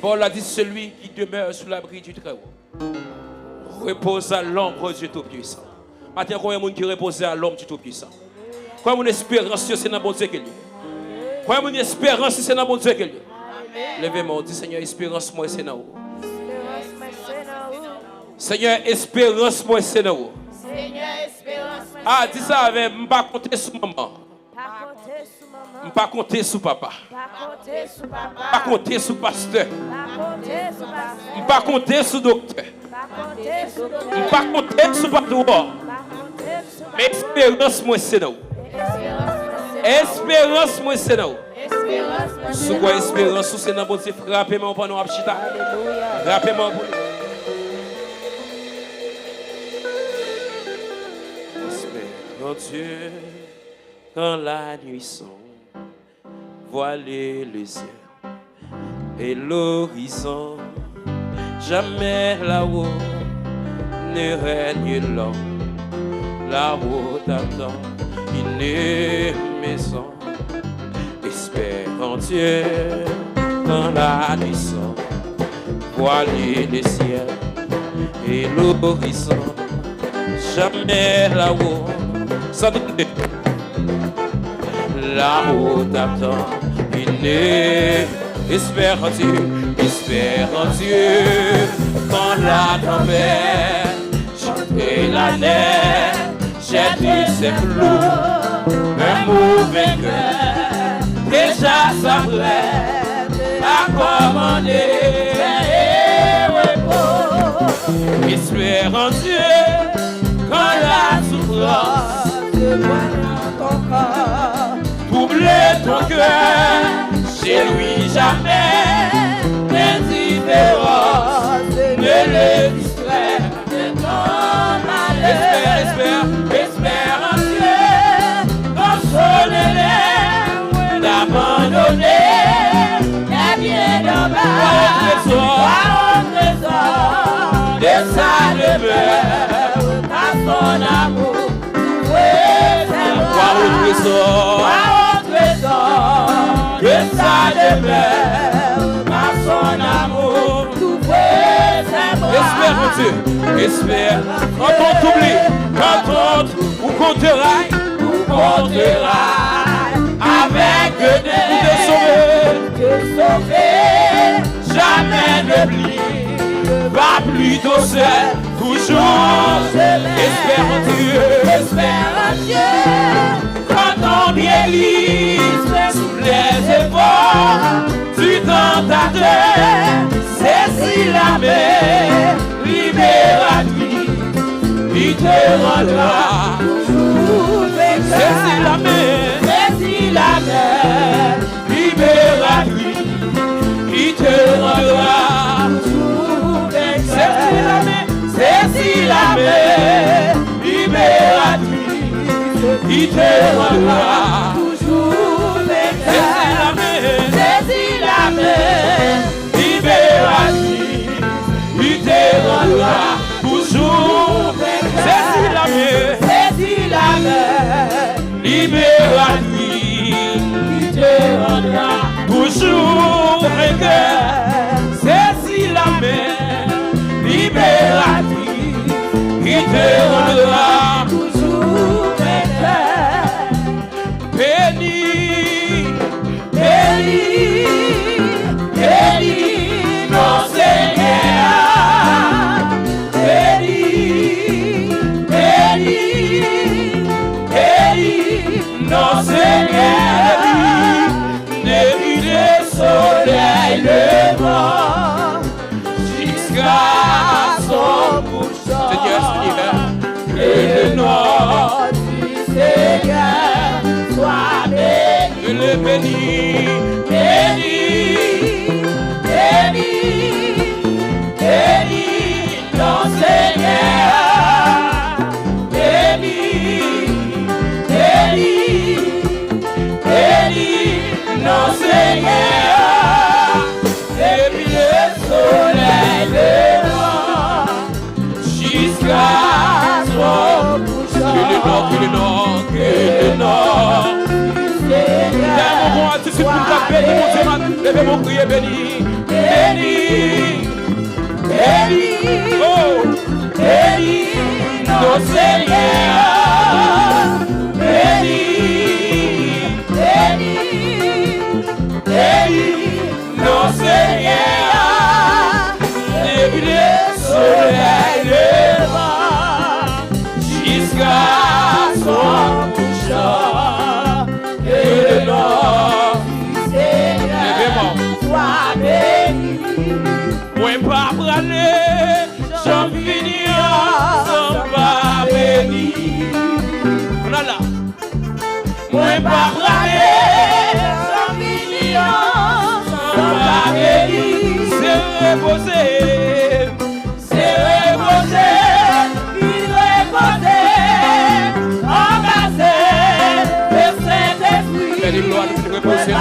Paul a dit, celui qui demeure sous l'abri du Très-Haut repose à l'ombre du Tout-Puissant. Maintenant, combien de monde qui repose à l'ombre du Tout-Puissant? Combien mon espérance, c'est dans bon Dieu qu'il y a? Combien mon espérance, c'est dans bon Dieu qu'il y a? Levez-moi, dit Seigneur, espérance, moi, c'est dans où? Seigneur, espérance, moi, c'est dans où? Ah, dis ça avec, je ne vais pas compter sur maman. Je ne vais pas compter sur papa. Je ne vais pas compter sur pasteur. Je ne vais pas compter sur docteur. Je ne vais pas compter sur patron. Mais espérance, moi, c'est nous. Espérance, moi, c'est nous. Sous quoi espérance, c'est dans bon Dieu. Rappelez-moi pour nous, Abchita. Rappelez-moi pour nous. Espérons Dieu, quand la nuit sombre voiler le ciel et l'horizon, jamais là-haut ne règne l'homme, là-haut t'attend une maison. Espère en Dieu quand la nuit sombre voiler le ciel et l'horizon, jamais là-haut, ça dit là-haut t'attend une. Espère en Dieu, quand la tempête et la neige jette ses flots, un mauvais cœur déjà s'apprête à commander repos. Espère en Dieu, quand la souffrance te voit dans ton corps, troubler ton cœur, chez lui jamais l'indifférence ne le distrait de ton malheur. Espère en Dieu, consolez-les d'abandonner les biens d'en bas, au trésor de sa demeure, à son amour, au trésor de sa demeure, par son amour, tout fait ses bras. Espère en Dieu, espère. Quand on t'oublie, ou qu'on te raille, avec de sauver, jamais n'oublie, va plutôt seul, toujours. Espère en Dieu, quand on église sous les efforts du tentateur, saisis la main libératrice, il te rendra toujours vainqueur. Saisis la main libératrice, il te rendra toujours vainqueur. Saisis la main libératrice, il te rendra toujours vainqueur. Saisis la main libératrice, il te rendra toujours vainqueur. Saisis la main libératrice, il te rendra toujours vainqueur. Saisis la main libératrice, il te rendra toujours vainqueur. Béni, béni, béni, mon Seigneur. Béni, béni, béni, mon Seigneur. Depuis le soleil levant jusqu'à son couchant, et le nom du Seigneur soit béni. Je le bénis, béni, béni, béni, ton Seigneur. Béni, béni, béni, ton Seigneur. Depuis le soleil levant jusqu'à son couchant. Que le nom. Lève mon crier béni. béni, béni, oh, béni, nos Seigneur, béni, béni, béni, nos Seigneur, depuis le soleil levant jusqu'à son couchant et le nord, Seigneur, sois béni. Moi pas braler, j'en finis sans pas béni. On a là. Moi pas braler, j'en finis sans pas béni. C'est reposer, c'est reposer, il reposer, embrasser le Saint-Esprit. Reposer,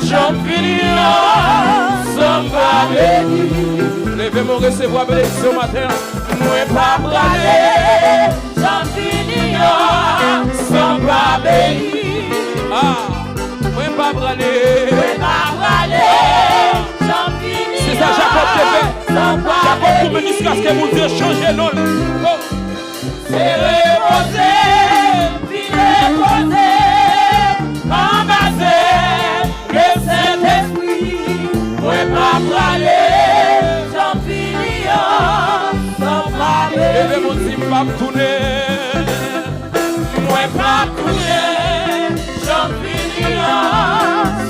j'en finis sans pas béni. Levez-moi recevoir bénédiction matin. Moi pas braler, j'en finis sans pas béni. Ah, moi pas braler, j'en finis. C'est ça Jacob te fait. Jacob pour me jusqu'à ce que mon Dieu change non. Oh. C'est reposer, puis reposer, embrasser le Saint-Esprit. Moi pas braler, j'en finis sans pas béni. Levez mon Dieu, pas tourner. Moi pas tourner, j'en finis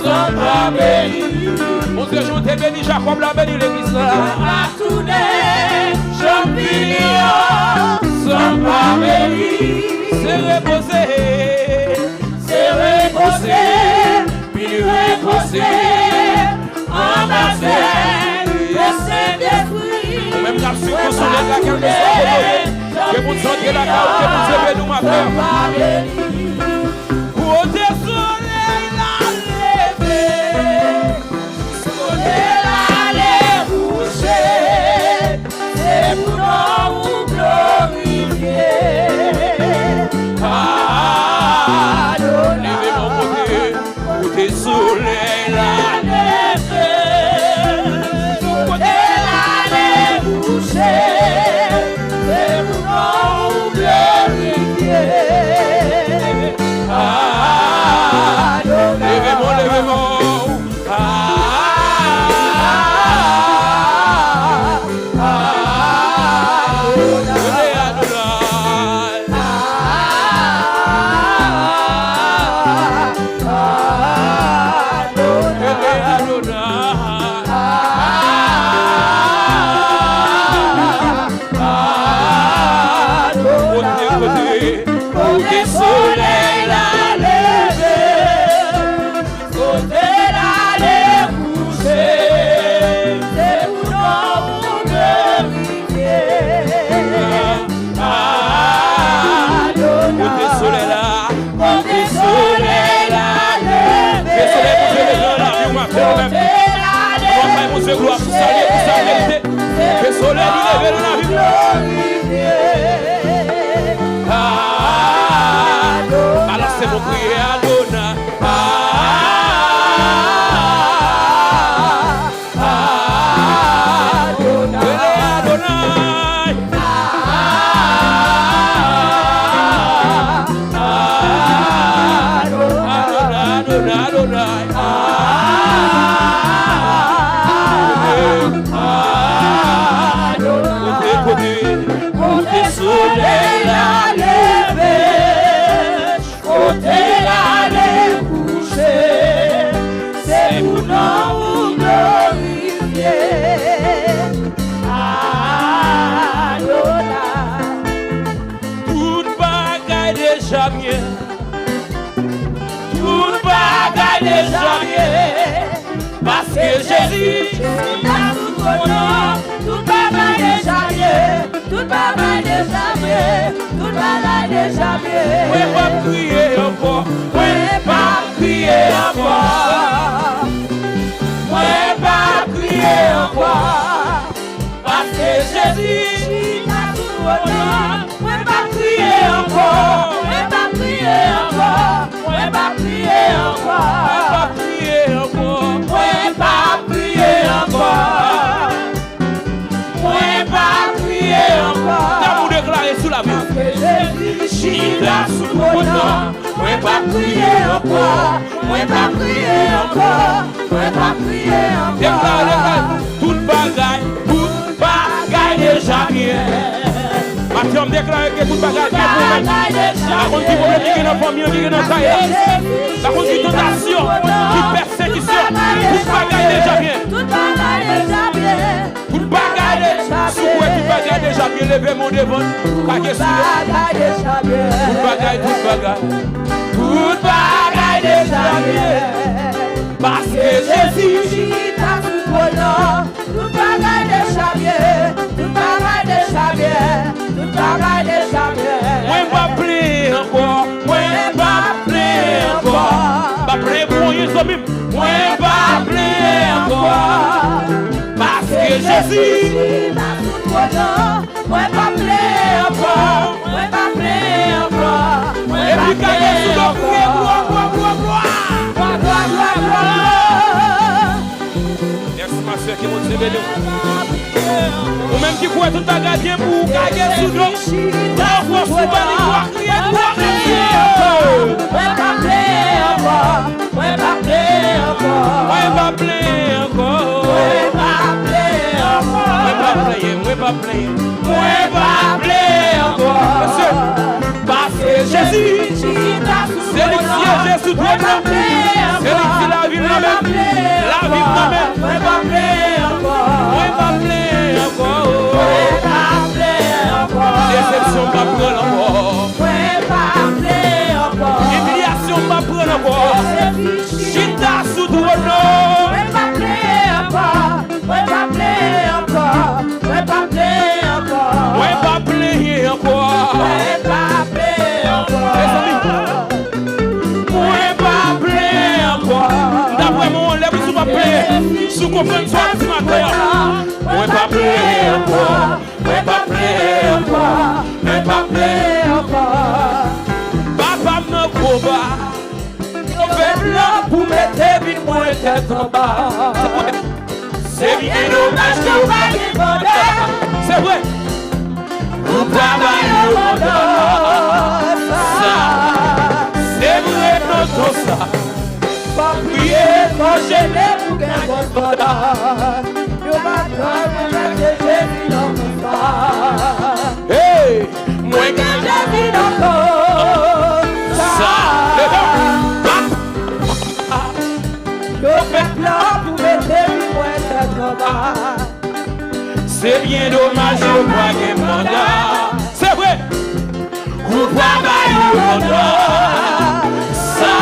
sans pas béni. Mon Dieu, je t'ai béni, Jacob l'a béni, l'église là. Pas tourner, j'en finis sans pas béni. C'est reposer, puis reposer. Embrasser le Saint-Esprit. Même quand tu consoles la carte de son que vous sentez la carte, que vous devez nous matin. Pour des soleils la lever, soleil la coucher, c'est pour nous glorifier. Levez mon côté, pour des soleils la c'est pour nous glorifier. Levez-moi, levez-moi. Gloire, vous saluez, vous saluez, que le soleil il est dans la vie. Alors c'est mon prier Adonai. Soleil la lever, côté la coucher, c'est pour nous glorifier. Adonai, toute bagaille déjà mieux, toute bagaille déjà mieux, parce que Jésus, toute bagaille déjà mieux. Toute bagaille déjà mieux, toute bagaille déjà mieux. Ouais, pas crier encore, ouais, pas crier encore, ouais, pas crier encore, parce que Jésus a tout honneur. Ouais, pas crier encore, ouais, pas crier encore, ouais, pas crier encore, ouais, pas crier encore, ouais, pas crier. Chita sous ton nom, moi pas prier encore, moi pas prier encore, moi pas prier encore. Déclare, toute bagaille déjà bien. Mathieu me déclare que toute bagaille est pour moi. Par contre, qui problème qui est dans la famille, qui est dans la taille. Par contre, qui tentation, qui persécution, toute bagaille déjà bien. Toute bagaille déjà bien. Toute bagaille déjà bien. Toute bagaille déjà bien. Levez mon devant. Toute bagaille déjà bien. Toute bagaille déjà bien. Parce que Jésus t'a tout bonheur. Toute bagaille déjà bien. Toute bagaille déjà bien. Toute bagaille déjà bien. Moi pas prier encore. Moi pas prier encore. Pas prier pour les hommes. Moi pas prier encore. Parce que Jésus t'a tout bonheur. Moi pas prier encore. Moi pas prier encore. Et puis quand Jésus doit prier, gloire. Merci ma soeur qui m'a dit ou même qui croit tout bagaille bien pour gagner sous l'eau. Parfois sous bali gloire crier gloire. Ouais pas play encore. Ouais pas play encore. Ouais pas play encore. Ouais pas play encore. Ouais pas play. Ouais pas play. Ouais pas play encore. Parce que Jésus c'est lui qui est sous toi. C'est lui qui la vie même. La vie même. Ouais pas play encore. Ouais pas play encore. Ouais pas play encore. Déception pas prendre encore. Ouais pas play encore. Humiliation pas prendre encore. Chita sous toi. Ouais pas play encore. Ouais pas play encore. Ouais pas play encore. Ouais pas play encore. Ouais pas play encore. Ouais pas play encore. D'après mon lèvre sous ma play. Sous comprendre soit ce matin. Ouais pas play encore. Ouais pas play encore. Ouais pas play encore. Papa me combat. On fait blanc pour mettre vie moins tête en bas. C'est bien dommage que vous n'avez pas. C'est vrai. Vous travaillez au monde. Ça. C'est vrai notre ça. Pas prier, pas gêner pour qu'un bon bonheur. Yo pas travailler, j'ai vu dans mon sang. Hey, moi quand j'ai vu dans ton ça. Yo fait plan pour mettre une pointe à ton bas. C'est bien dommage, je crois qu'il mandat. C'est vrai. Vous travaillez au monde. Ça.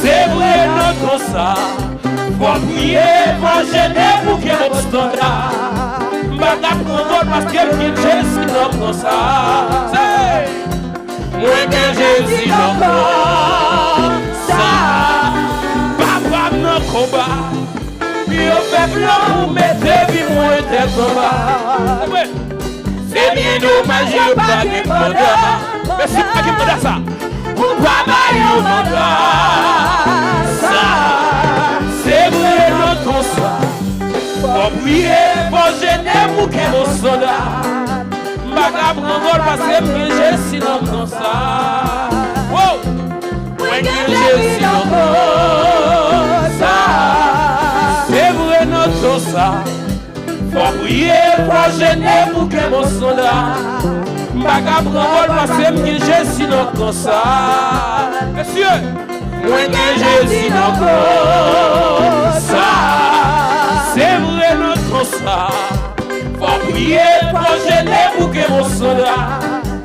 C'est vrai notre ça. Faut prier, faut gêner pour qu'il y ait un standard. M'bata prendre parce que Jésus notre ça. C'est moi que Jésus notre ça. Papa notre combat. Puis au peuple pour mettre vie moins de combat. C'est bien dommage, je pas de mandat. Mais c'est pas qui me ça. Pour travailler au mandat. Ça, c'est vrai notre soir. Pour prier, pour gêner, pour qu'il y ait un soldat. M'bata prendre parce que Jésus notre ça. Wow! Moi que Jésus notre ça. C'est vrai notre ça. Pour prier, pour gêner, pour qu'il y ait un soldat. M'bata prendre parce que Jésus notre ça. Messieurs, moi que Jésus notre ça. C'est vrai notre ça. Faut prier, faut gêner pour que mon soldat.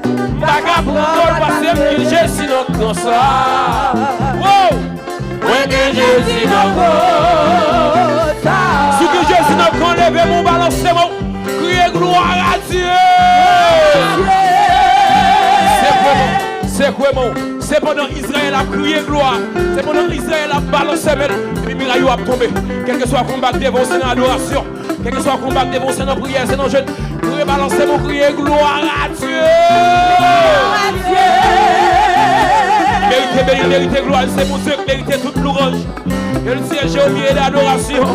M'bata prendre parce que Jésus notre ça. Wow! Moi que Jésus notre ça. Si que Jésus notre enlevé mon balancement, criez gloire à Dieu. C'est quoi mon? C'est pendant Israël a crié gloire. C'est pendant Israël a balancé et puis Miraillou a tombé. Quel que soit le combat dévoncé dans l'adoration, quel que soit le combat dévoncé dans la prière, c'est dans le jeûne. Criez balancer mon crier gloire à Dieu. Mérité gloire, c'est mon Dieu qui mérite toute louange. Et le ciel j'ai oublié l'adoration.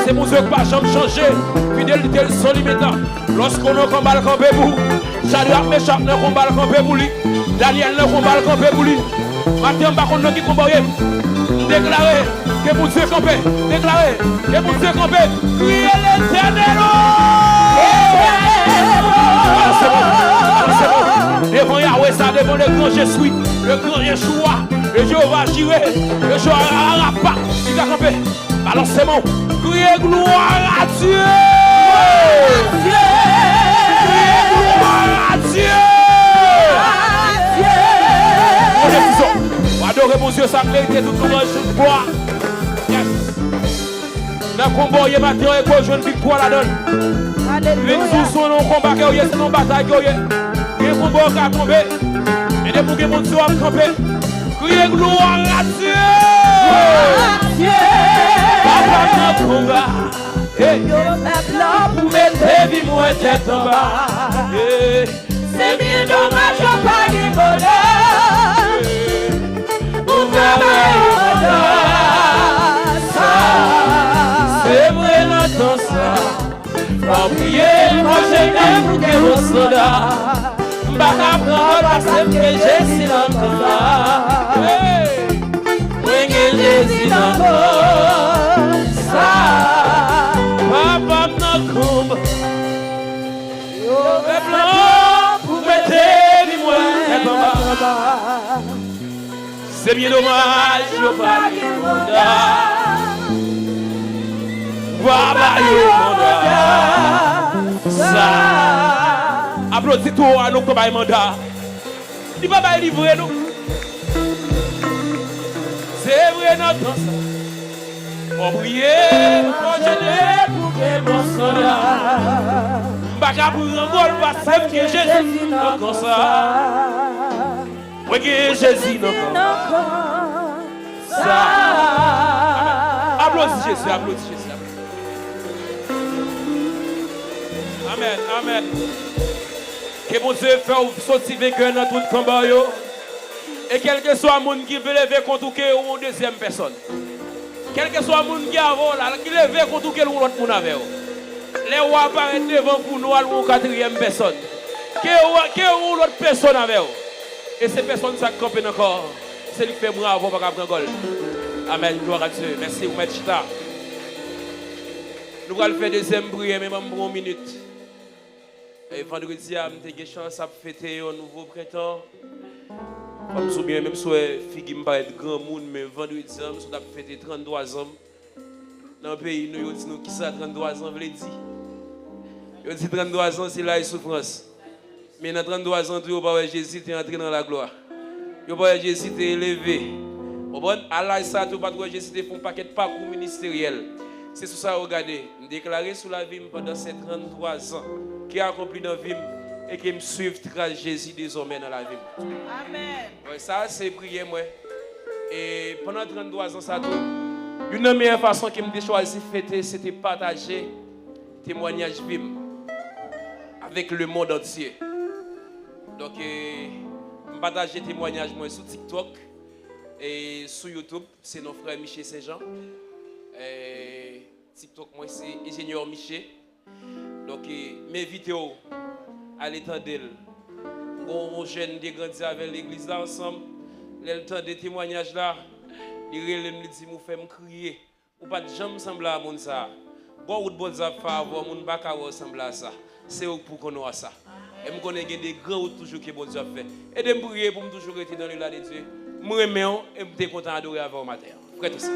C'est mon Dieu qui n'a pas jamais changé. Fidélité sans limite. Lorsqu'on a combat le campé pour, chariot méchant n'a combat le campé pour lui. Daniel, le combat, le campé pour lui. Maintenant, par contre, qui combat, déclarer que mon Dieu campé. Déclarer que mon Dieu campé. Criez l'Éternel. C'est bon. Devant Yahweh, ça, devant le grand Jésus, le grand Yeshua, le Jéhovah Jireh, le Jéhovah Rapha, il a campé. Balancez-moi. Criez gloire à Dieu. Criez gloire à Dieu. Adorez mon Dieu, ça mérite tout le monde de bois. Yes. Dans le combat, il y a matin et quoi, je une victoire la donne. Les sous sont dans le combat, c'est dans la bataille. Il y a un combat qui a tombé. Et des bouquets mon Dieu a campé. Criez gloire à Dieu. Papa dans le combat. Et vous mettez vie moi tête en bas. C'est bien dommage, je pas du bonheur. C'est vrai l'entend ça. Pour prier, moi j'ai bien bouqué vos soldats. M'baka prendre parce que Jésus l'entend ça. Oui, que Jésus l'entend ça. Papa m'en combe. Le blanc pour mettre du moins. C'est bien dommage, je pas du mandat. Voilà le mandat. Ça. Applaudis-toi à nous comme un mandat. Il va pas livrer nous. C'est vrai notre temps. On prier, on gêner pour que mon soldat. Baka pour un gol, parce que Jésus n'a comme ça. Oui, que Jésus n'a ça. Applaudis Jésus, applaudis Jésus. Amen, amen. Que mon Dieu fasse sortir vainqueur dans tout combat. Et quel que soit le monde qui veut lever contre ou une deuxième personne. Quel que soit le monde qui a qui lever contre ou l'autre monde avec. Les rois apparaissent devant pour nous ou une quatrième personne. Que l'autre personne avec. Et ces personnes qui campent encore, c'est lui qui fait bravo pour prendre gol. Amen, gloire à Dieu. Merci, vous mettez ça. Nous allons faire deuxième prière, même pour une minute. Et vendredi, nous avons une chance à fêter un nouveau printemps. Comme je bien, même si je suis pas de grand monde, mais vendredi, nous avons fêté 33 ans. Dans le pays, nous disons qui ça 33 ans, vous l'avez dit. Vous dit 33 ans, c'est la souffrance. Mais dans 33 ans, Jésus est entré dans la gloire. Jésus est élevé. À l'âge ça, Jésus fait un paquet de parcours ministériel. C'est sur ça que regardez. Je déclaré sur la vie pendant ces 33 ans qui a accompli dans la vie et qui me suivent trace Jésus désormais dans la vie. Amen. Ouais, ça, c'est prier moi. Et pendant 33 ans, ça tout. Une des meilleures façons que je choisi de fêter, c'était partager témoignage vim avec le monde entier. Donc, je partage des témoignages sur TikTok et sur YouTube. C'est notre frère Michel Saint-Jean. TikTok, moi, c'est ingénieur Michel. Donc, mes vidéos, à l'état d'elle, on jeune de grandir avec l'église là ensemble. Le temps des témoignages là, il me dit, me fait me crier. Ou pas de jamais sembler à mon ça. Bon, ou de bonnes affaires, mon baka ressemble à ça. C'est pour qu'on ait ça. Et je connais des grands routes toujours que bon Dieu a fait. Et de me prier pour me toujours être dans le là de Dieu. Je me remets et je suis content d'adorer avant le matin. Prêt tout ça.